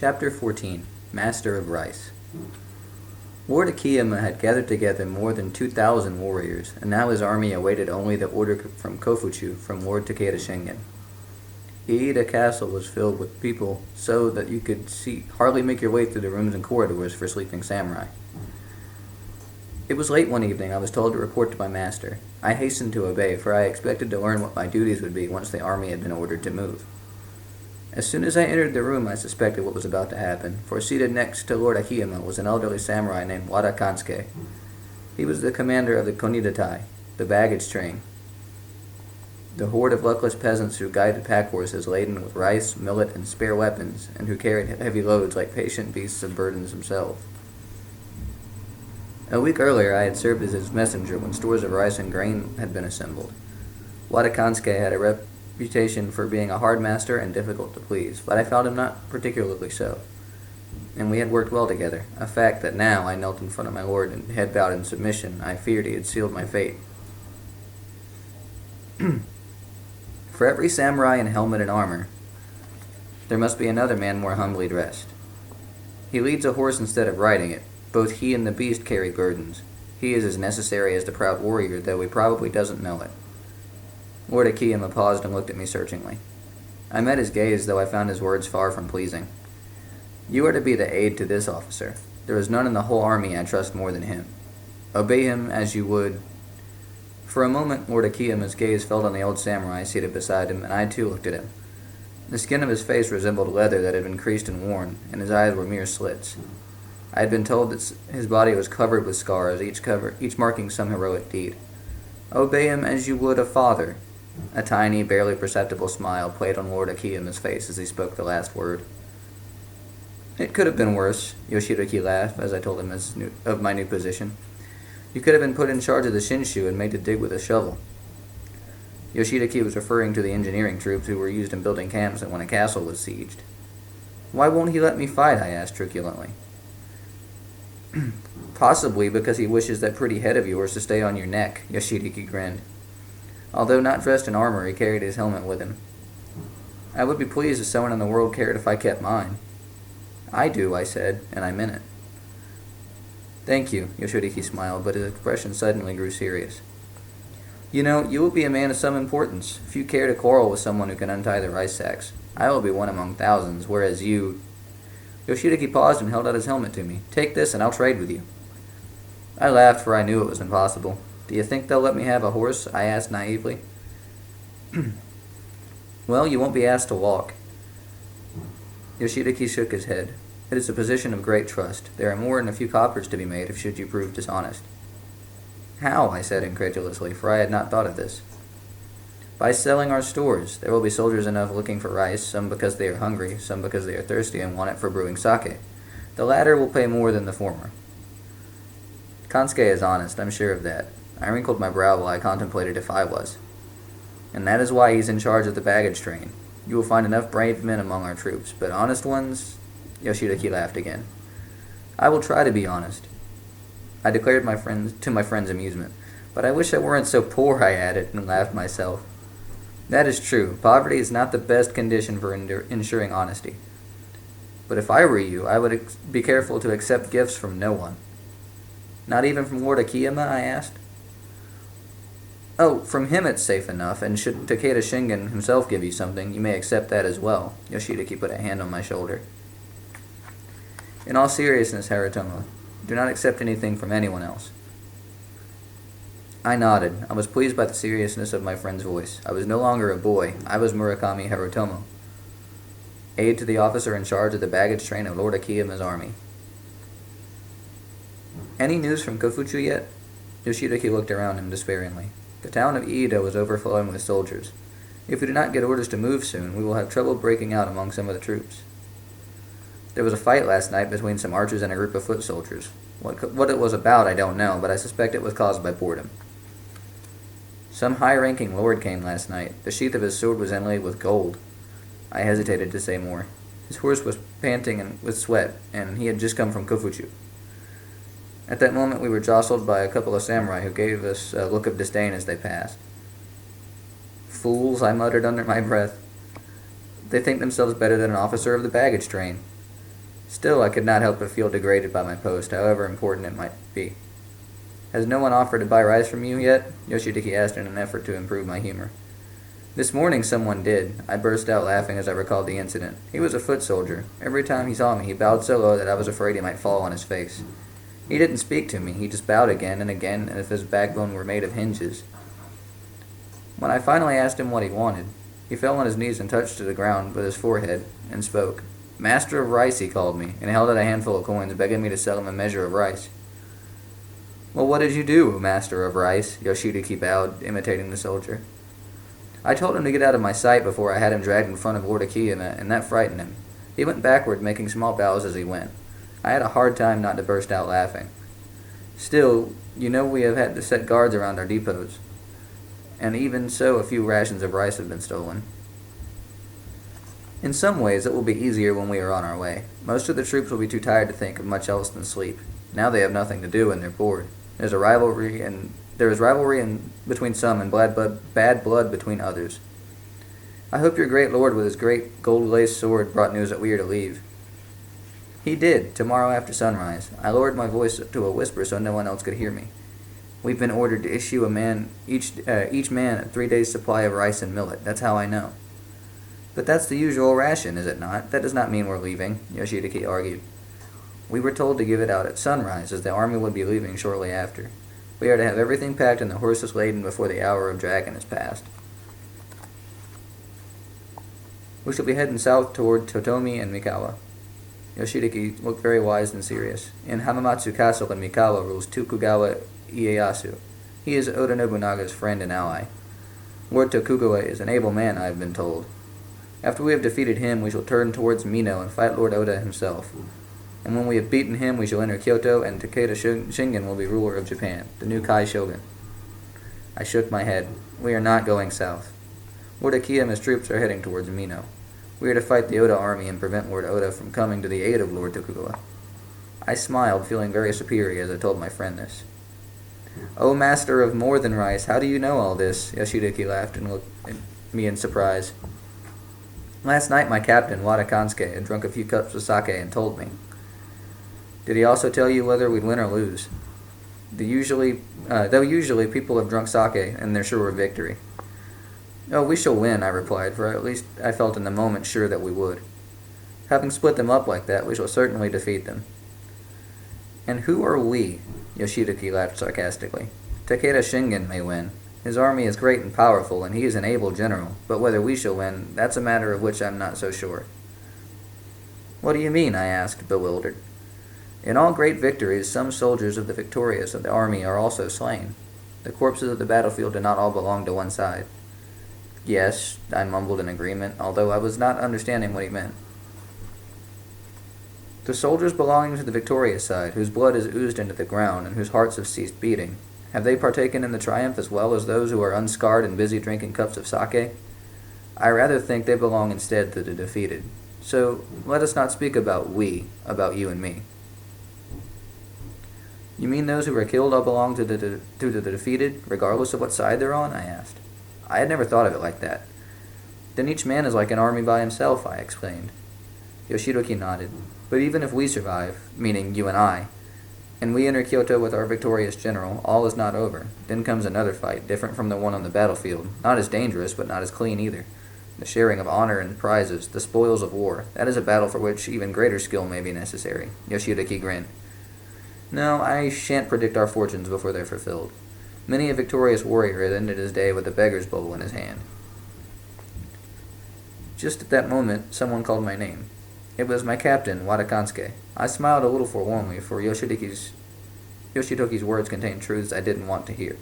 Chapter 14 Master of Rice. Lord Akiyama had gathered together more than 2,000 warriors, and now his army awaited only the order from Kofuchu from Lord Takeda Shingen. Iida Castle was filled with people so that you could hardly make your way through the rooms and corridors for sleeping samurai. It was late one evening. I was told to report to my master. I hastened to obey, for I expected to learn what my duties would be once the army had been ordered to move. As soon as I entered the room, I suspected what was about to happen, for seated next to Lord Akiyama was an elderly samurai named Wada Kansuke. He was the commander of the Konidatai, the baggage train, the horde of luckless peasants who guided pack horses laden with rice, millet, and spare weapons, and who carried heavy loads like patient beasts of burdens themselves. A week earlier, I had served as his messenger when stores of rice and grain had been assembled. Wada Kansuke had a reputation for being a hard master and difficult to please, but I found him not particularly so, and we had worked well together, a fact that now I knelt in front of my lord and head bowed in submission. I feared he had sealed my fate. For every samurai in helmet and armor, there must be another man more humbly dressed. He leads a horse instead of riding it. Both he and the beast carry burdens. He is as necessary as the proud warrior, though he probably doesn't know it. Lord Akiyama paused and looked at me searchingly. I met his gaze, though I found his words far from pleasing. You are to be the aide to this officer. There is none in the whole army I trust more than him. Obey him as you would. For a moment, Lord Akiyama's gaze fell on the old samurai seated beside him, and I too looked at him. The skin of his face resembled leather that had been creased and worn, and his eyes were mere slits. I had been told that his body was covered with scars, each marking some heroic deed. Obey him as you would a father. A tiny, barely perceptible smile played on Lord Akiyama's face as he spoke the last word. It could have been worse, Yoshitoki laughed as I told him of my new position. You could have been put in charge of the Shinshu and made to dig with a shovel. Yoshitoki was referring to the engineering troops who were used in building camps when a castle was sieged. Why won't he let me fight? I asked truculently. Possibly because he wishes that pretty head of yours to stay on your neck, Yoshitoki grinned. Although not dressed in armor, he carried his helmet with him. I would be pleased if someone in the world cared if I kept mine. I do, I said, and I meant it. Thank you, Yoshitoki smiled, but his expression suddenly grew serious. You know, you will be a man of some importance, if you care to quarrel with someone who can untie the rice sacks. I will be one among thousands, whereas you... Yoshitoki paused and held out his helmet to me. Take this and I'll trade with you. I laughed, for I knew it was impossible. Do you think they'll let me have a horse? I asked naively. Well, you won't be asked to walk. Yoshitoki shook his head. It is a position of great trust. There are more than a few coppers to be made if should you prove dishonest. How? I said incredulously, for I had not thought of this. By selling our stores. There will be soldiers enough looking for rice, some because they are hungry, some because they are thirsty and want it for brewing sake. The latter will pay more than the former. Kansuke is honest, I'm sure of that. I wrinkled my brow while I contemplated if I was. And that is why he's in charge of the baggage train. You will find enough brave men among our troops, but honest ones... Yoshitoki laughed again. I will try to be honest. I declared to my friend's amusement. But I wish I weren't so poor, I added, and laughed myself. That is true. Poverty is not the best condition for ensuring honesty. But if I were you, I would be careful to accept gifts from no one. Not even from Lord Akiyama? I asked. Oh, from him it's safe enough, and should Takeda Shingen himself give you something, you may accept that as well. Yoshitoki put a hand on my shoulder. In all seriousness, Harutomo, do not accept anything from anyone else. I nodded. I was pleased by the seriousness of my friend's voice. I was no longer a boy. I was Murakami Harutomo, aide to the officer in charge of the baggage train of Lord Akiyama's army. Any news from Kofuchu yet? Yoshitoki looked around him despairingly. The town of Iida was overflowing with soldiers. If we do not get orders to move soon, we will have trouble breaking out among some of the troops. There was a fight last night between some archers and a group of foot soldiers. What it was about I don't know, but I suspect it was caused by boredom. Some high-ranking lord came last night. The sheath of his sword was inlaid with gold. I hesitated to say more. His horse was panting with sweat, and he had just come from Kofuchu. At that moment we were jostled by a couple of samurai who gave us a look of disdain as they passed. Fools, I muttered under my breath. They think themselves better than an officer of the baggage train. Still, I could not help but feel degraded by my post, however important it might be. Has no one offered to buy rice from you yet? Yoshitoki asked in an effort to improve my humor. This morning someone did. I burst out laughing as I recalled the incident. He was a foot soldier. Every time he saw me, he bowed so low that I was afraid he might fall on his face. He didn't speak to me. He just bowed again, as if his backbone were made of hinges. When I finally asked him what he wanted, he fell on his knees and touched to the ground with his forehead and spoke. Master of Rice, he called me, and held out a handful of coins, begging me to sell him a measure of rice. Well, what did you do, Master of Rice? Yoshitoki bowed, imitating the soldier. I told him to get out of my sight before I had him dragged in front of Lord Akiyama, and that frightened him. He went backward, making small bows as he went. I had a hard time not to burst out laughing. Still, you know we have had to set guards around our depots, and even so a few rations of rice have been stolen. In some ways, it will be easier when we are on our way. Most of the troops will be too tired to think of much else than sleep. Now they have nothing to do and they're bored. There is rivalry between some and bad blood between others. I hope your great lord with his great gold-laced sword brought news that we are to leave. He did, tomorrow after sunrise. I lowered my voice to a whisper so no one else could hear me. We've been ordered to issue each man a 3 days' supply of rice and millet. That's how I know. But that's the usual ration, is it not? That does not mean we're leaving, Yoshitoki argued. We were told to give it out at sunrise, as the army would be leaving shortly after. We are to have everything packed and the horses laden before the hour of dragon is passed. We shall be heading south toward Totomi and Mikawa. Yoshitoki looked very wise and serious. In Hamamatsu Castle in Mikawa rules Tokugawa Ieyasu. He is Oda Nobunaga's friend and ally. Lord Tokugawa is an able man, I have been told. After we have defeated him, we shall turn towards Mino and fight Lord Oda himself. And when we have beaten him, we shall enter Kyoto, and Takeda Shingen will be ruler of Japan, the new Kai Shogun. I shook my head. We are not going south. Lord Akiyama's troops are heading towards Mino. We are to fight the Oda army and prevent Lord Oda from coming to the aid of Lord Tokugawa. I smiled, feeling very superior as I told my friend this. "O master of more than rice, how do you know all this?" Yoshitoki laughed and looked at me in surprise. Last night my captain, Wada Kansuke, had drunk a few cups of sake and told me. Did he also tell you whether we'd win or lose? Though usually people have drunk sake and they're sure of victory. Oh, we shall win, I replied, for at least I felt in the moment sure that we would. Having split them up like that, we shall certainly defeat them. And who are we? Yoshitoki laughed sarcastically. Takeda Shingen may win. His army is great and powerful, and he is an able general, but whether we shall win, that's a matter of which I'm not so sure. What do you mean? I asked, bewildered. In all great victories, some soldiers of the victorious of the army are also slain. The corpses of the battlefield do not all belong to one side. Yes, I mumbled in agreement, although I was not understanding what he meant. The soldiers belonging to the victorious side, whose blood is oozed into the ground and whose hearts have ceased beating, have they partaken in the triumph as well as those who are unscarred and busy drinking cups of sake? I rather think they belong instead to the defeated. So let us not speak about we, about you and me. You mean those who are killed all belong to the defeated, regardless of what side they're on? I asked. I had never thought of it like that. Then each man is like an army by himself, I explained. Yoshitoki nodded. But even if we survive, meaning you and I, and we enter Kyoto with our victorious general, all is not over. Then comes another fight, different from the one on the battlefield. Not as dangerous, but not as clean either. The sharing of honor and prizes, the spoils of war. That is a battle for which even greater skill may be necessary. Yoshitoki grinned. No, I shan't predict our fortunes before they're fulfilled. Many a victorious warrior has ended his day with a beggar's bowl in his hand. Just at that moment, someone called my name. It was my captain, Wada Kansuke. I smiled a little forlornly, for Yoshitoki's words contained truths I didn't want to hear.